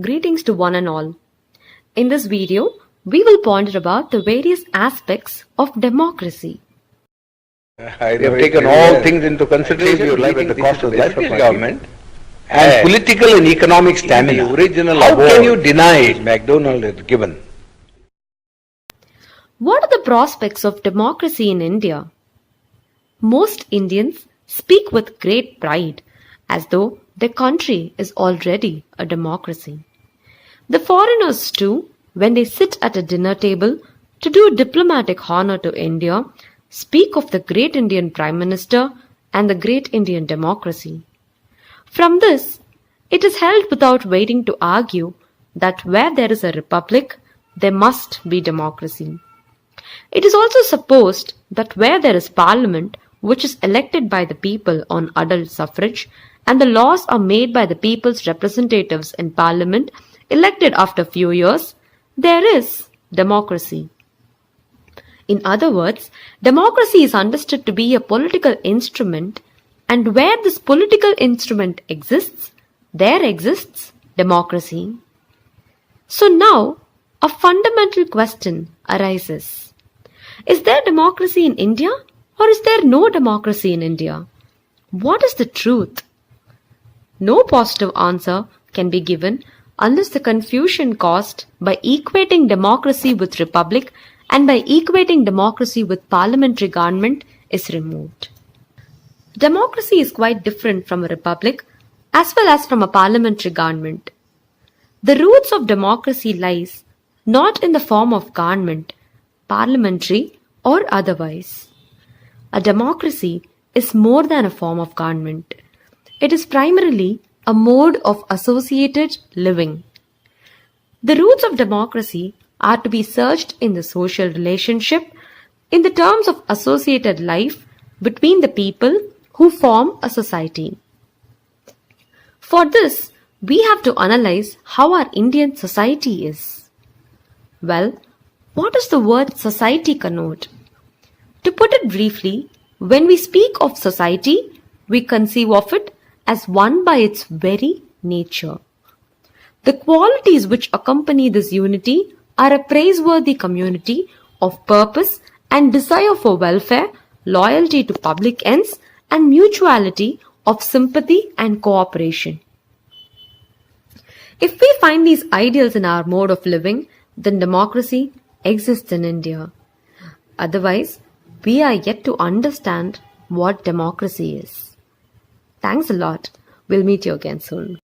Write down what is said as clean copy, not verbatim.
Greetings to one and all. In this video, we will ponder about the various aspects of democracy. You have taken all things into consideration, your life at the cost of life of government, and political and economic stamina. The original How can you deny it? MacDonald had given. What are the prospects of democracy in India? Most Indians speak with great pride as though their country is already a democracy. The foreigners too, when they sit at a dinner table to do diplomatic honor to India, speak of the great Indian Prime Minister and the great Indian democracy. From this, it is held without waiting to argue that where there is a republic, there must be democracy. It is also supposed that where there is parliament, which is elected by the people on adult suffrage, and the laws are made by the people's representatives in parliament, elected after few years, there is democracy. In other words, democracy is understood to be a political instrument, and where this political instrument exists, there exists democracy. So now, a fundamental question arises. Is there democracy in India, or is there no democracy in India? What is the truth? No positive answer can be given unless the confusion caused by equating democracy with republic and by equating democracy with parliamentary government is removed. Democracy is quite different from a republic as well as from a parliamentary government. The roots of democracy lies not in the form of government, parliamentary or otherwise. A democracy is more than a form of government. It is primarily a mode of associated living. The roots of democracy are to be searched in the social relationship in the terms of associated life between the people who form a society. For this, we have to analyze how our Indian society is. Well, what does the word society connote? To put it briefly, when we speak of society, we conceive of it as one by its very nature. The qualities which accompany this unity are a praiseworthy community of purpose and desire for welfare, loyalty to public ends, and mutuality of sympathy and cooperation. If we find these ideals in our mode of living, then democracy exists in India. Otherwise, we are yet to understand what democracy is. Thanks a lot. We'll meet you again soon.